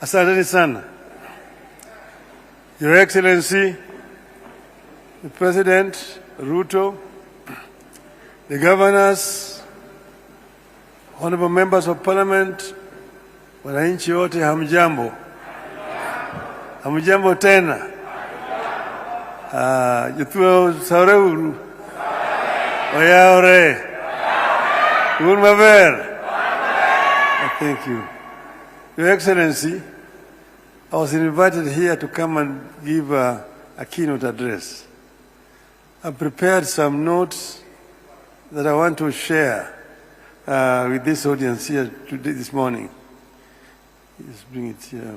Asante sana. Your Excellency, the President, Ruto, the governors, honorable members of parliament, wananchi wote hamjambo. Hamjambo tena. Jutuo saureu. Oyaore. Urmaver. Thank you. Your Excellency, I was invited here to come and give a keynote address. I prepared some notes that I want to share with this audience here today, this morning. Just bring it here.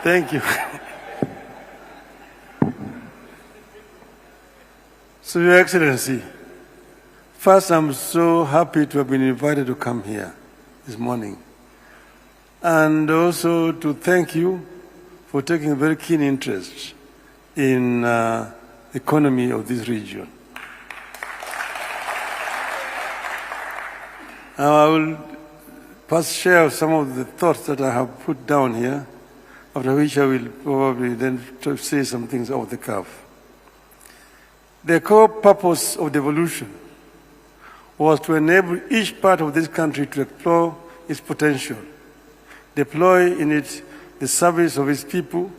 Thank you. So, Your Excellency, first I'm so happy to have been invited to come here this morning. And also to thank you for taking a very keen interest in the economy of this region. Now I will first share some of the thoughts that I have put down here, after which I will probably then say some things off the cuff. The core purpose of devolution was to enable each part of this country to explore its potential, deploy in it the service of its people,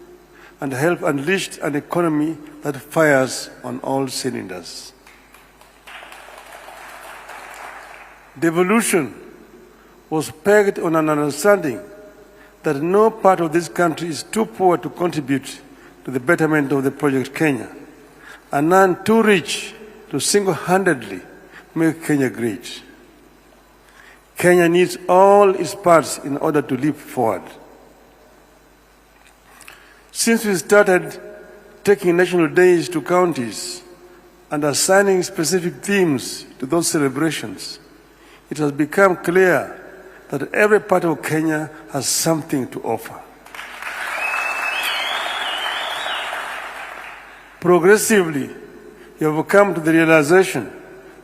and help unleash an economy that fires on all cylinders. Devolution was pegged on an understanding that no part of this country is too poor to contribute to the betterment of the Project Kenya, and none too rich to single-handedly make Kenya great. Kenya needs all its parts in order to leap forward. Since we started taking national days to counties and assigning specific themes to those celebrations, it has become clear that every part of Kenya has something to offer. Progressively, you have come to the realization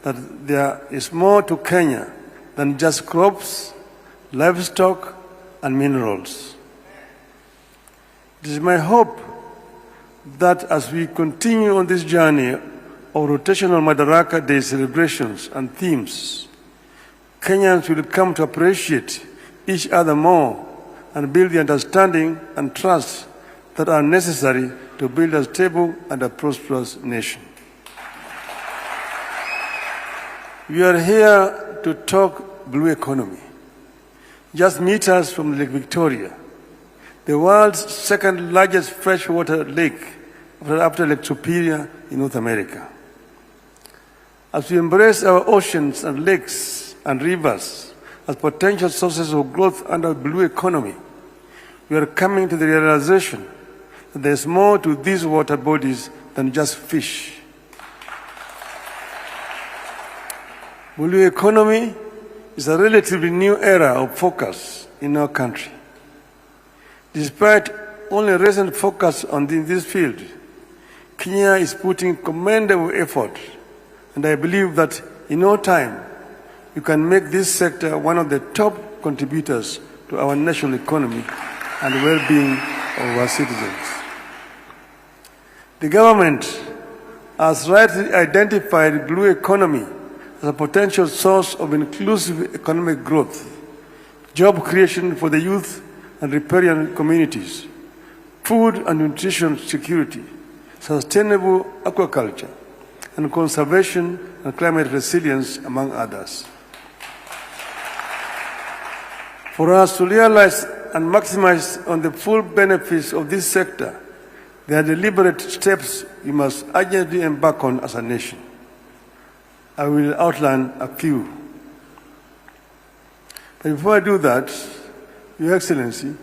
that there is more to Kenya than just crops, livestock, and minerals. It is my hope that as we continue on this journey of rotational Madaraka Day celebrations and themes, Kenyans will come to appreciate each other more and build the understanding and trust that are necessary to build a stable and a prosperous nation. We are here to talk blue economy. Just meters from Lake Victoria, the world's second largest freshwater lake after Lake Superior in North America. As we embrace our oceans and lakes and rivers as potential sources of growth under a blue economy, we are coming to the realization that there is more to these water bodies than just fish. Blue economy is a relatively new era of focus in our country. Despite only recent focus on this field, Kenya is putting commendable effort, and I believe that in no time you can make this sector one of the top contributors to our national economy and well-being of our citizens. The government has rightly identified blue economy as a potential source of inclusive economic growth, job creation for the youth and riparian communities, food and nutrition security, sustainable aquaculture, and conservation and climate resilience, among others. For us to realize and maximize on the full benefits of this sector, there are deliberate steps we must urgently embark on as a nation. I will outline a few. But before I do that, Your Excellency,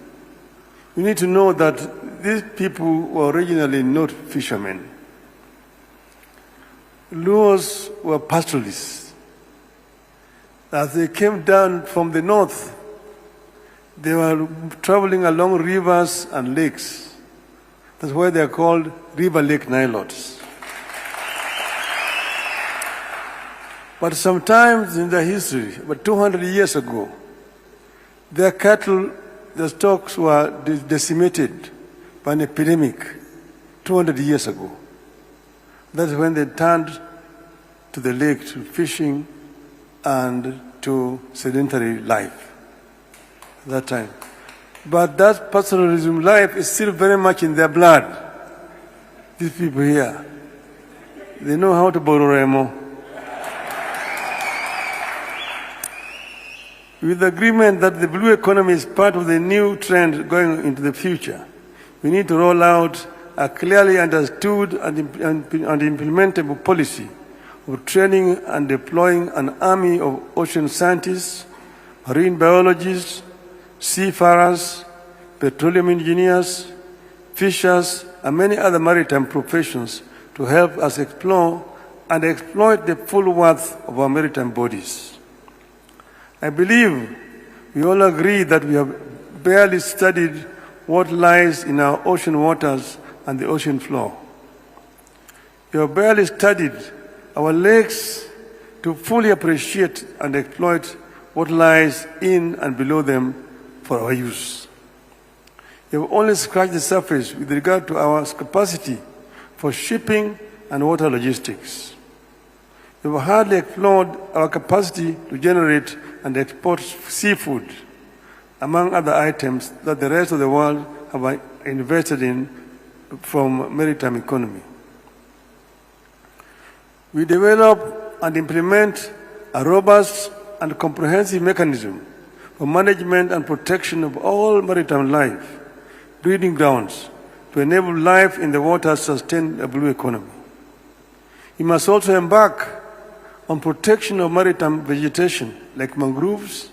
you need to know that these people were originally not fishermen. Luos were pastoralists. As they came down from the north, they were traveling along rivers and lakes. That's why they are called river lake Nilotes. But sometimes in their history, about 200 years ago, their cattle, their stocks were decimated by an epidemic 200 years ago. That's when they turned to the lake, to fishing and to sedentary life at that time. But that pastoralism life is still very much in their blood. These people here, they know how to borrow remo. With the agreement that the blue economy is part of the new trend going into the future, we need to roll out a clearly understood and implementable policy of training and deploying an army of ocean scientists, marine biologists, seafarers, petroleum engineers, fishers, and many other maritime professions to help us explore and exploit the full worth of our maritime bodies. I believe we all agree that we have barely studied what lies in our ocean waters and the ocean floor. We have barely studied our lakes to fully appreciate and exploit what lies in and below them for our use. We have only scratched the surface with regard to our capacity for shipping and water logistics. We have hardly explored our capacity to generate and export seafood, among other items that the rest of the world have invested in from maritime economy. We develop and implement a robust and comprehensive mechanism for management and protection of all maritime life, breeding grounds, to enable life in the water sustain a blue economy. We must also embark on protection of maritime vegetation like mangroves,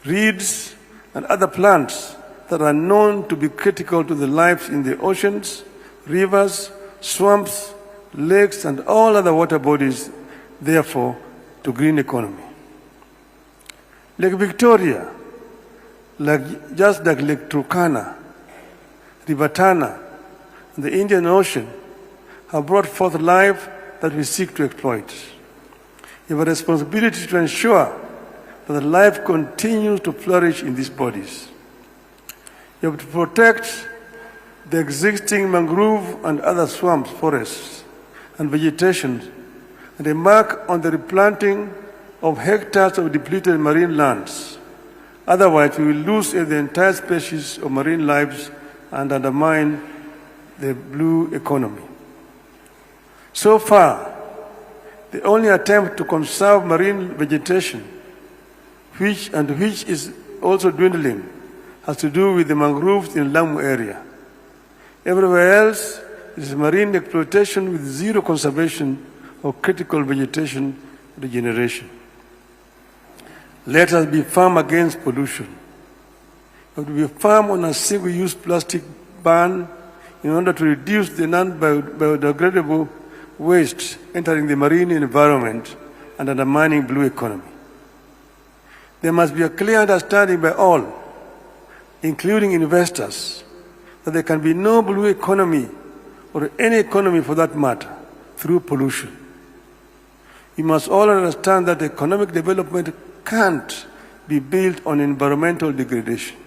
reeds, and other plants that are known to be critical to the life in the oceans, rivers, swamps, lakes, and all other water bodies, therefore, to green economy. Lake Victoria, just like Lake Turkana, River Tana, and the Indian Ocean, have brought forth life that we seek to exploit. We have a responsibility to ensure that life continues to flourish in these bodies. You have to protect the existing mangrove and other swamps, forests, and vegetation, and embark on the replanting of hectares of depleted marine lands. Otherwise, we will lose the entire species of marine lives and undermine the blue economy. So far, the only attempt to conserve marine vegetation, which is also dwindling, has to do with the mangroves in the Lamu area. Everywhere else, it is marine exploitation with zero conservation of critical vegetation regeneration. Let us be firm against pollution. We have to be firm on a single-use plastic ban in order to reduce the non-biodegradable waste entering the marine environment and undermining blue economy. There must be a clear understanding by all, including investors, that there can be no blue economy, or any economy for that matter, through pollution. We must all understand that economic development can't be built on environmental degradation.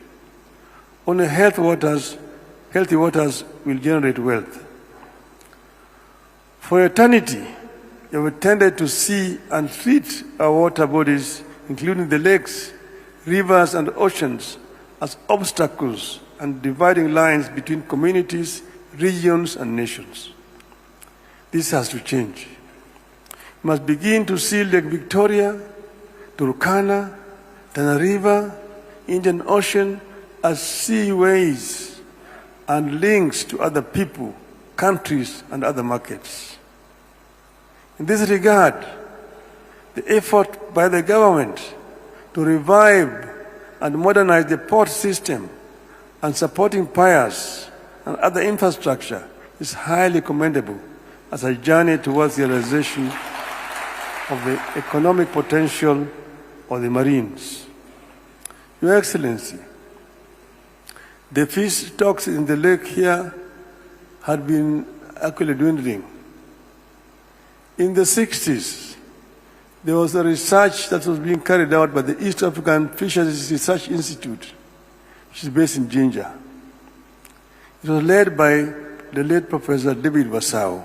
Only healthy waters will generate wealth. For eternity, we have tended to see and treat our water bodies, including the lakes, rivers, and oceans, as obstacles and dividing lines between communities, regions, and nations. This has to change. We must begin to see Lake Victoria, Turkana, Tana River, Indian Ocean, as seaways and links to other people, countries, and other markets. In this regard, the effort by the government to revive and modernize the port system and supporting piers and other infrastructure is highly commendable as a journey towards the realization of the economic potential of the Marines. Your Excellency, the fish stocks in the lake here had been actually dwindling. In the 60s, there was a research that was being carried out by the East African Fisheries Research Institute, which is based in Jinja. It was led by the late Professor David Wasau.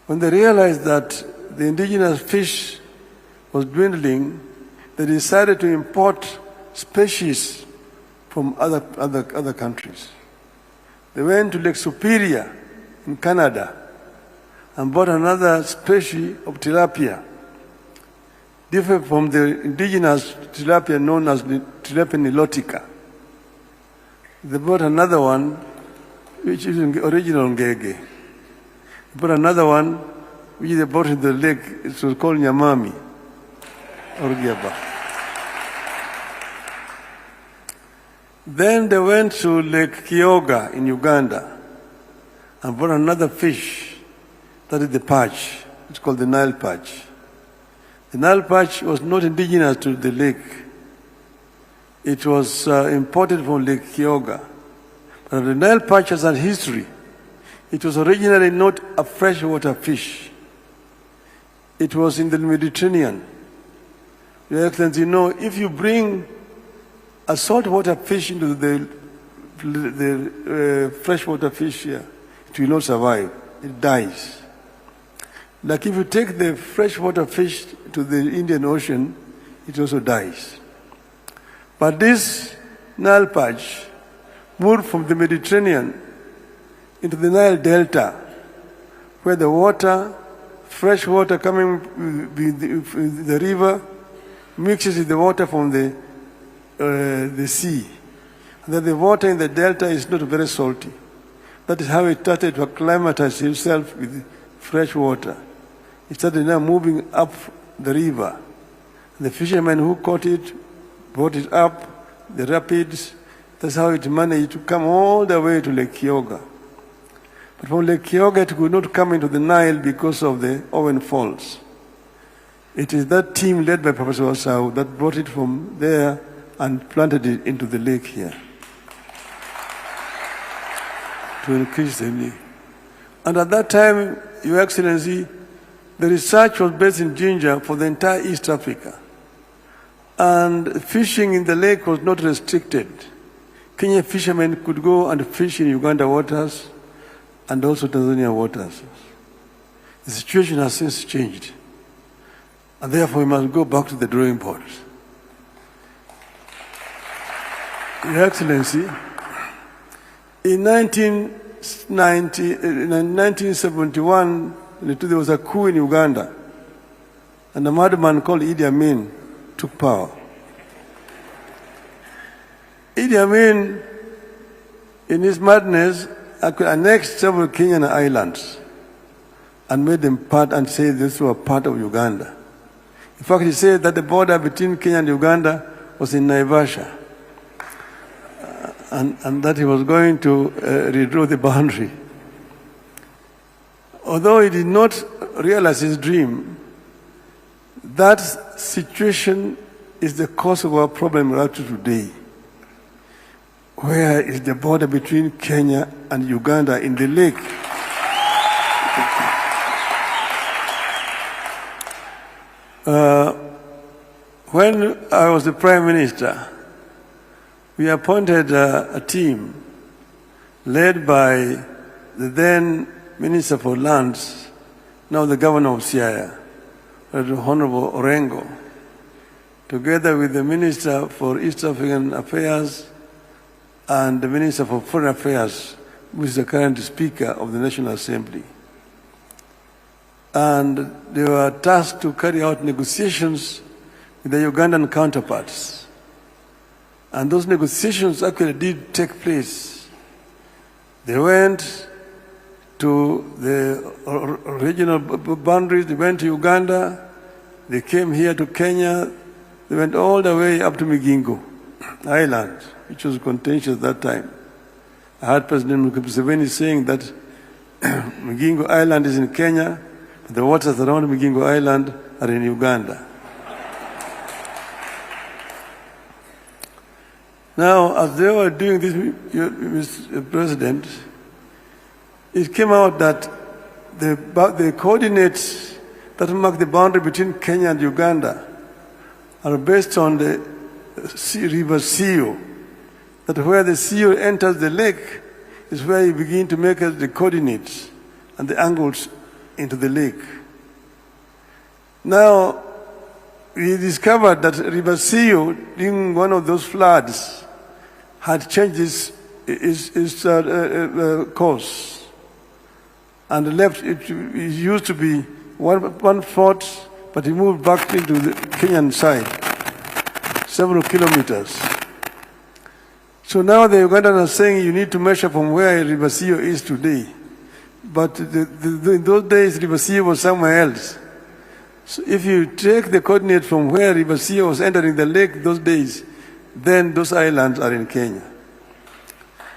When they realized that the indigenous fish was dwindling, they decided to import species from other countries. They went to Lake Superior in Canada and bought another species of tilapia, different from the indigenous tilapia known as tilapia nilotica. They bought another one, which is original ngege. They bought another one, which they bought in the lake. It was called nyamami, or giaba. Then they went to Lake Kyoga in Uganda and bought another fish, that is the perch. It's called the Nile perch. The Nile perch was not indigenous to the lake. It was imported from Lake Kyoga. But the Nile perch has a history. It was originally not a freshwater fish. It was in the Mediterranean. Your Excellency, you know, if you bring a saltwater fish into the freshwater fish here, it will not survive. It dies. Like if you take the freshwater fish to the Indian Ocean, it also dies. But this Nile perch moved from the Mediterranean into the Nile Delta, where the water, fresh water coming with the river, mixes with the water from the sea. And then the water in the delta is not very salty. That is how it started to acclimatize himself with fresh water. It started now moving up the river. And the fishermen who caught it brought it up the rapids. That's how it managed to come all the way to Lake Kyoga. But from Lake Kyoga, it could not come into the Nile because of the Owen Falls. It is that team led by Professor Wasau that brought it from there and planted it into the lake here to increase the need. And at that time, Your Excellency, the research was based in Jinja for the entire East Africa. And fishing in the lake was not restricted. Kenyan fishermen could go and fish in Uganda waters and also Tanzania waters. The situation has since changed. And therefore, we must go back to the drawing board. Your Excellency, in 1971, there was a coup in Uganda, and a madman called Idi Amin took power. Idi Amin, in his madness, annexed several Kenyan islands and made them part and said this were part of Uganda. In fact, he said that the border between Kenya and Uganda was in Naivasha, and that he was going to redraw the boundary. Although he did not realize his dream, that situation is the cause of our problem right to today. Where is the border between Kenya and Uganda in the lake? When I was the Prime Minister, we appointed a team led by the then Minister for Lands, now the Governor of Siaya, Honorable Orengo, together with the Minister for East African Affairs and the Minister for Foreign Affairs, who is the current Speaker of the National Assembly. And they were tasked to carry out negotiations with the Ugandan counterparts. And those negotiations actually did take place. They went to the regional boundaries, they went to Uganda, they came here to Kenya, they went all the way up to Migingo Island, which was contentious at that time. I heard President Museveni saying that Migingo Island is in Kenya, but the waters around Migingo Island are in Uganda. Now, as they were doing this, Mr. President, it came out that the coordinates that mark the boundary between Kenya and Uganda are based on the river Sio. That where the Sio enters the lake is where you begin to make the coordinates and the angles into the lake. Now, we discovered that River Sio, during one of those floods, had changed its course and left it used to be one fort, but it moved back into the Kenyan side, several kilometers. So now the Ugandans are saying you need to measure from where River Sio is today. But in those days, River Sio was somewhere else. So if you take the coordinate from where River Sio was entering the lake those days, then those islands are in Kenya.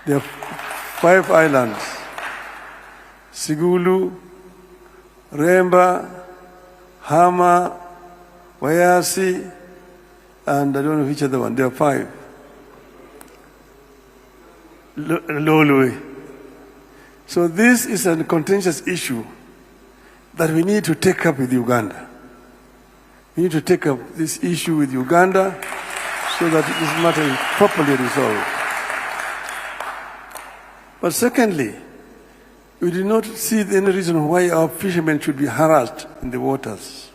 There are 5 islands: Sigulu, Remba, Hama, Wayasi, and I don't know which other one. There are 5. Lolwe. So this is a contentious issue that we need to take up with Uganda. We need to take up this issue with Uganda so that this matter is properly resolved. But secondly, we do not see any reason why our fishermen should be harassed in the waters.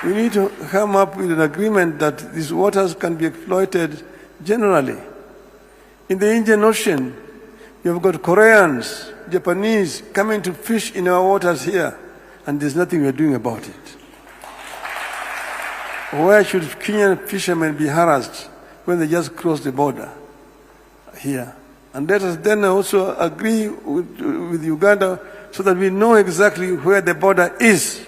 We need to come up with an agreement that these waters can be exploited generally. In the Indian Ocean, you've got Koreans, Japanese coming to fish in our waters here, and there's nothing we're doing about it. Why should Kenyan fishermen be harassed when they just cross the border here? And let us then also agree with Uganda so that we know exactly where the border is.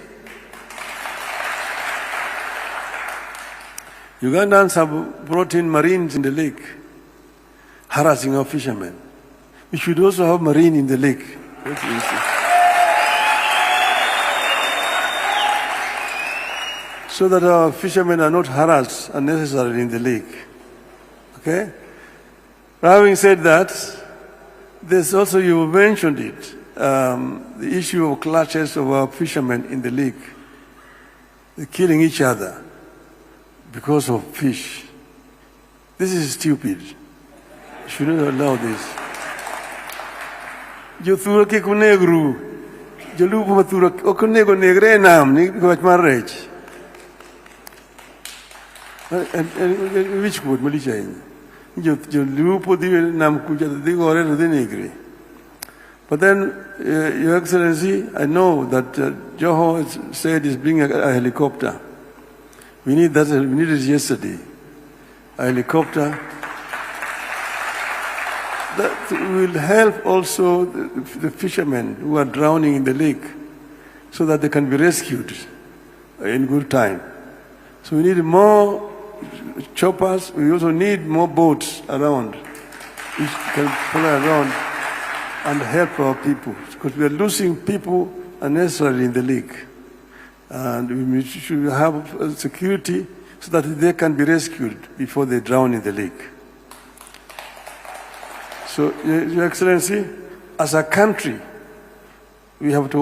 Ugandans have brought in Marines in the lake, harassing our fishermen. We should also have Marine in the lake. So that our fishermen are not harassed unnecessarily in the lake. Okay? Having said that, there's also, you mentioned it, the issue of clashes of our fishermen in the lake. They're killing each other because of fish. This is stupid. You should not allow this. Jo thura ke kunegru, jo lupo mathura okunego negre nam ni kwach marriage. And which would Malaysia in? Jo lupo di nam kuja di gore to the negre. But then, Your Excellency, I know that Joho said he's bringing a helicopter. We need that. We needed it yesterday. A helicopter that will help also the fishermen who are drowning in the lake, so that they can be rescued in good time. So we need more choppers. We also need more boats around, which can fly around and help our people, because we are losing people unnecessarily in the lake. And we should have security so that they can be rescued before they drown in the lake. So, Your Excellency, as a country, we have to